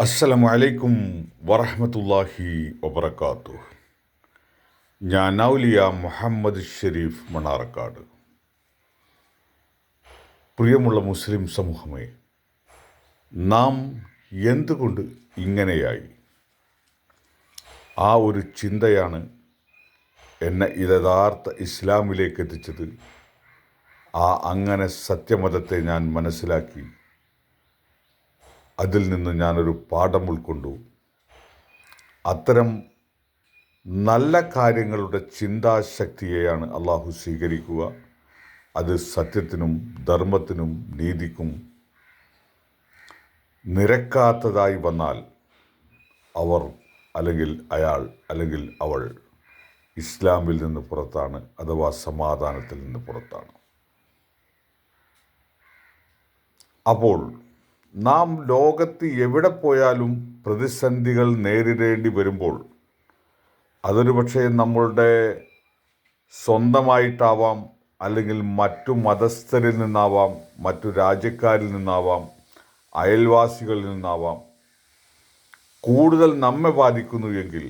അസ്സലാമു അലൈക്കും വറഹ്മത്തുള്ളാഹി വബറകാതുഹു. ഞാൻ ഔലിയ മുഹമ്മദ് ഷരീഫ് മണ്ണാർക്കാട്. പ്രിയമുള്ള മുസ്ലിം സമൂഹമേ, നാം എന്തുകൊണ്ട് ഇങ്ങനെയായി? ആ ഒരു ചിന്തയാണ് എന്നെ യഥാർത്ഥ ഇസ്ലാമിലേക്ക് എത്തിച്ചത്. അങ്ങനെ സത്യമതത്തെ ഞാൻ മനസ്സിലാക്കി അതിൽ നിന്ന് ഞാനൊരു പാഠം ഉൾക്കൊണ്ടു. അത്തരം നല്ല കാര്യങ്ങളുടെ ചിന്താശക്തിയെയാണ് അള്ളാഹു സ്വീകരിക്കുക. അത് സത്യത്തിനും ധർമ്മത്തിനും നീതിക്കും നിരക്കാത്തതായി വന്നാൽ അവർ അല്ലെങ്കിൽ അയാൾ അല്ലെങ്കിൽ അവൾ ഇസ്ലാമിൽ നിന്ന് പുറത്താണ്, അഥവാ സമാധാനത്തിൽ നിന്ന് പുറത്താണ്. അപ്പോൾ നാം ലോകത്ത് എവിടെ പോയാലും പ്രതിസന്ധികൾ നേരിടേണ്ടി വരുമ്പോൾ അതൊരു പക്ഷേ നമ്മളുടെ സ്വന്തമായിട്ടാവാം, അല്ലെങ്കിൽ മറ്റു മതസ്ഥരിൽ നിന്നാവാം, മറ്റു രാജ്യക്കാരിൽ നിന്നാവാം, അയൽവാസികളിൽ നിന്നാവാം. കൂടുതൽ നമ്മെ ബാധിക്കുന്നു എങ്കിൽ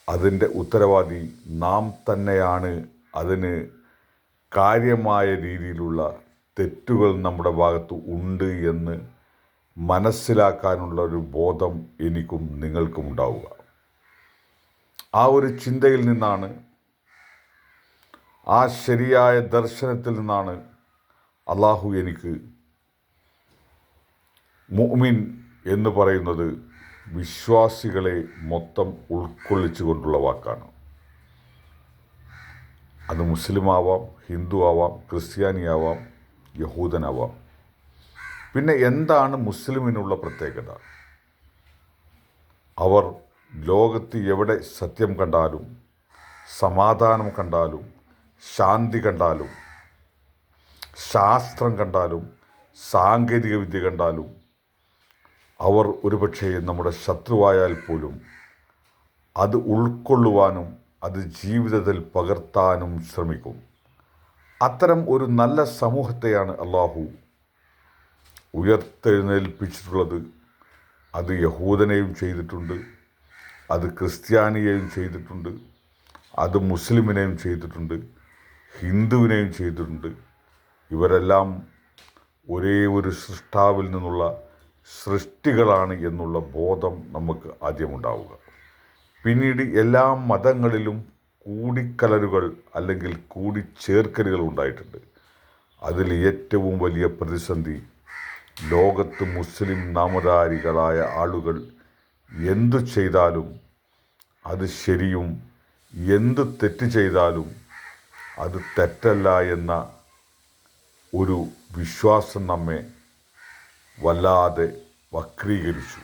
അതിൻ്റെ ഉത്തരവാദി നാം തന്നെയാണ്. അതിന് കാര്യമായ രീതിയിലുള്ള തെറ്റുകൾ നമ്മുടെ ഭാഗത്ത് ഉണ്ട് എന്ന് മനസ്സിലാക്കാനുള്ള ഒരു ബോധം എനിക്കും നിങ്ങൾക്കും ഉണ്ടാവുക. ആ ഒരു ചിന്തയിൽ നിന്നാണ്, ആ ശരിയായ ദർശനത്തിൽ നിന്നാണ് അള്ളാഹു എനിക്ക് മുഅ്മിൻ എന്ന് പറയുന്നത് വിശ്വാസികളെ മൊത്തം ഉൾക്കൊള്ളിച്ചു കൊണ്ടുള്ള വാക്കാണ്. അത് മുസ്ലിമാവാം, ഹിന്ദു ആവാം, ക്രിസ്ത്യാനിയാവാം, യഹൂദനാവാം. പിന്നെ എന്താണ് മുസ്ലിമിനുള്ള പ്രത്യേകത? അവർ ലോകത്ത് എവിടെ സത്യം കണ്ടാലും, സമാധാനം കണ്ടാലും, ശാന്തി കണ്ടാലും, ശാസ്ത്രം കണ്ടാലും, സാങ്കേതിക വിദ്യ കണ്ടാലും, അവർ ഒരുപക്ഷെ നമ്മുടെ ശത്രുവായാൽ പോലും അത് ഉൾക്കൊള്ളുവാനും അത് ജീവിതത്തിൽ പകർത്താനും ശ്രമിക്കും. അത്തരം ഒരു നല്ല സമൂഹത്തെയാണ് അള്ളാഹു ഉയർത്തെഴുന്നേൽപ്പിച്ചിട്ടുള്ളത്. അത് യഹൂദനെയും ചെയ്തിട്ടുണ്ട്, അത് ക്രിസ്ത്യാനിയെയും ചെയ്തിട്ടുണ്ട്, അത് മുസ്ലിമിനെയും ചെയ്തിട്ടുണ്ട്, ഹിന്ദുവിനെയും ചെയ്തിട്ടുണ്ട്. ഇവരെല്ലാം ഒരേ ഒരു സൃഷ്ടാവിൽ നിന്നുള്ള സൃഷ്ടികളാണ് എന്നുള്ള ബോധം നമുക്ക് ആദ്യമുണ്ടാവുക. പിന്നീട് എല്ലാ മതങ്ങളിലും കൂടിക്കലരുകൾ അല്ലെങ്കിൽ കൂടിച്ചേർക്കലുകൾ ഉണ്ടായിട്ടുണ്ട്. അതിൽ ഏറ്റവും വലിയ പ്രതിസന്ധി ലോകത്ത് മുസ്ലിം നാമധാരികളായ ആളുകൾ എന്തു ചെയ്താലും അത് ശരിയും, എന്ത് തെറ്റ് ചെയ്താലും അത് തെറ്റല്ല എന്ന ഒരു വിശ്വാസം നമ്മെ വല്ലാതെ വക്രീകരിച്ചു.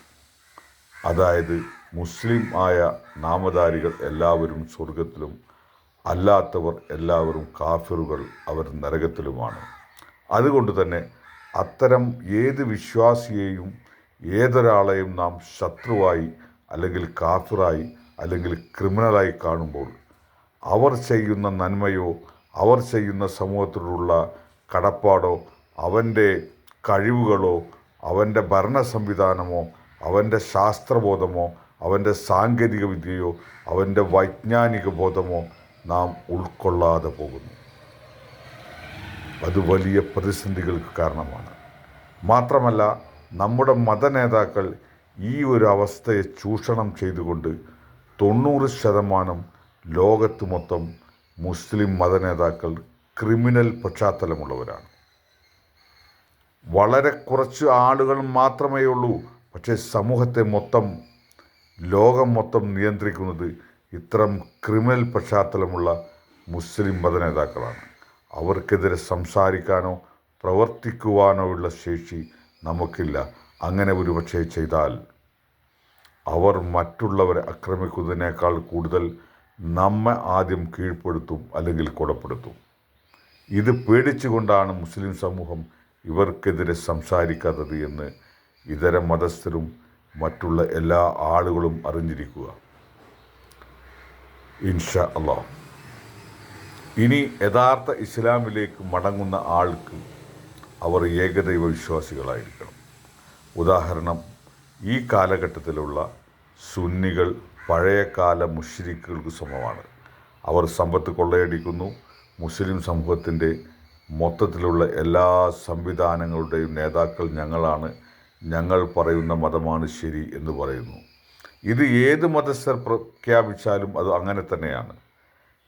അതായത് മുസ്ലിം ആയ നാമധാരികൾ എല്ലാവരും സ്വർഗത്തിലും, അല്ലാത്തവർ എല്ലാവരും കാഫിറുകൾ, അവർ നരകത്തിലുമാണ്. അതുകൊണ്ട് തന്നെ അത്തരം ഏത് വിശ്വാസിയെയും ഏതൊരാളെയും നാം ശത്രുവായി അല്ലെങ്കിൽ കാഫിറായി അല്ലെങ്കിൽ ക്രിമിനലായി കാണുമ്പോൾ അവർ ചെയ്യുന്ന നന്മയോ അവർ ചെയ്യുന്ന സമൂഹത്തിലുള്ള കടപ്പാടോ അവൻ്റെ കഴിവുകളോ അവൻ്റെ ഭരണ സംവിധാനമോ അവൻ്റെ ശാസ്ത്രബോധമോ അവൻ്റെ സാങ്കേതിക വിദ്യയോ അവൻ്റെ വൈജ്ഞാനിക ബോധമോ നാം ഉൾക്കൊള്ളാതെ പോകുന്നു. അത് വലിയ പ്രതിസന്ധികൾക്ക് കാരണമാണ്. മാത്രമല്ല, നമ്മുടെ മതനേതാക്കൾ ഈ ഒരു അവസ്ഥയെ ചൂഷണം ചെയ്തുകൊണ്ട് 90% ലോകത്ത് മൊത്തം മുസ്ലിം മതനേതാക്കൾ ക്രിമിനൽ പശ്ചാത്തലമുള്ളവരാണ്. വളരെ കുറച്ച് ആളുകൾ മാത്രമേ ഉള്ളൂ, പക്ഷേ സമൂഹത്തെ മൊത്തം, ലോകം മൊത്തം നിയന്ത്രിക്കുന്നത് ഇത്തരം ക്രിമിനൽ പശ്ചാത്തലമുള്ള മുസ്ലിം മതനേതാക്കളാണ്. അവർക്കെതിരെ സംസാരിക്കാനോ പ്രവർത്തിക്കുവാനോ ഉള്ള ശേഷി നമുക്കില്ല. അങ്ങനെ ഒരു പക്ഷേ ചെയ്താൽ അവർ മറ്റുള്ളവരെ ആക്രമിക്കുന്നതിനേക്കാൾ കൂടുതൽ നമ്മെ ആദ്യം കീഴ്പ്പെടുത്തും അല്ലെങ്കിൽ കൊലപ്പെടുത്തും. ഇത് പേടിച്ചുകൊണ്ടാണ് മുസ്ലിം സമൂഹം ഇവർക്കെതിരെ സംസാരിക്കാത്തത് എന്ന് ഇതര മതസ്ഥരും മറ്റുള്ള എല്ലാ ആളുകളും അറിഞ്ഞിരിക്കുക. ഇൻഷാ അല്ലാഹ് ഇനി യഥാർത്ഥ ഇസ്ലാമിലേക്ക് മടങ്ങുന്ന ആൾക്ക് അവർ ഏകദൈവ വിശ്വാസികളായിരിക്കണം. ഉദാഹരണം, ഈ കാലഘട്ടത്തിലുള്ള സുന്നികൾ പഴയകാല മുശ്രിക്കുകൾക്ക് സമമാണ്. അവർ സമ്പത്ത് കൊള്ളയടിക്കുന്നു. മുസ്ലിം സമൂഹത്തിൻ്റെ മൊത്തത്തിലുള്ള എല്ലാ സംവിധാനങ്ങളുടെയും നേതാക്കൾ ഞങ്ങളാണ്, ഞങ്ങൾ പറയുന്ന മതമാണ് ശരി എന്ന് പറയുന്നു. ഇത് ഏത് മതസ്ഥർ പ്രഖ്യാപിച്ചാലും അത് അങ്ങനെ തന്നെയാണ്.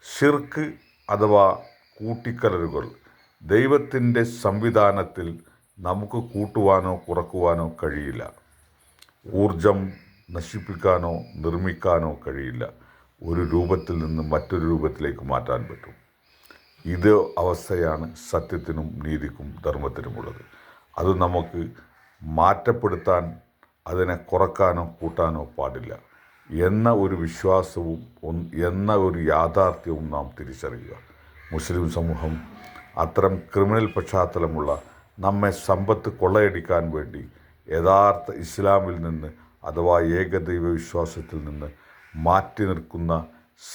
ഷിർക്ക് അഥവാ കൂട്ടിക്കലരുകൾ ദൈവത്തിൻ്റെ സംവിധാനത്തിൽ നമുക്ക് കൂട്ടുവാനോ കുറക്കുവാനോ കഴിയില്ല. ഊർജം നശിപ്പിക്കാനോ നിർമ്മിക്കാനോ കഴിയില്ല. ഒരു രൂപത്തിൽ നിന്ന് മറ്റൊരു രൂപത്തിലേക്ക് മാറ്റാൻ പറ്റും. ഇത് അവസ്ഥയാണ് സത്യത്തിനും നീതിക്കും ധർമ്മത്തിനുമുള്ളത്. അത് നമുക്ക് മാറ്റപ്പെടുത്താൻ, അതിനെ കുറക്കാനോ കൂട്ടാനോ പാടില്ല എന്ന ഒരു വിശ്വാസവും എന്ന ഒരു യാഥാർത്ഥ്യവും നാം തിരിച്ചറിയുക. മുസ്ലിം സമൂഹം അത്തരം ക്രിമിനൽ പശ്ചാത്തലമുള്ള നമ്മെ സമ്പത്ത് കൊള്ളയടിക്കാൻ വേണ്ടി യഥാർത്ഥ ഇസ്ലാമിൽ നിന്ന് അഥവാ ഏകദൈവ വിശ്വാസത്തിൽ നിന്ന് മാറ്റി നിൽക്കുന്ന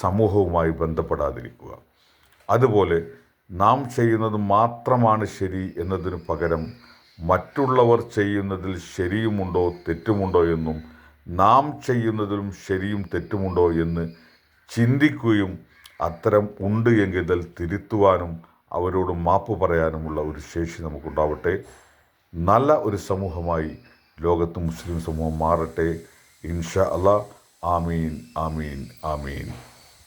സമൂഹവുമായി ബന്ധപ്പെടാതിരിക്കുക. അതുപോലെ നാം ചെയ്യുന്നത് മാത്രമാണ് ശരി എന്നതിനു പകരം മറ്റുള്ളവർ ചെയ്യുന്നതിൽ ശരിയുമുണ്ടോ തെറ്റുമുണ്ടോ എന്നും നാം ചെയ്യുന്നതിലും ശരിയും തെറ്റുമുണ്ടോ എന്ന് ചിന്തിക്കുകയും അത്തരം ഉണ്ട് എങ്കിൽ തിരുത്തുവാനും അവരോട് മാപ്പ് പറയാനുമുള്ള ഒരു ശേഷി നമുക്കുണ്ടാവട്ടെ. നല്ല ഒരു സമൂഹമായി ലോകത്ത് മുസ്ലിം സമൂഹം മാറട്ടെ. ഇൻഷാ അല്ലാ. ആമീൻ, ആമീൻ, ആമീൻ.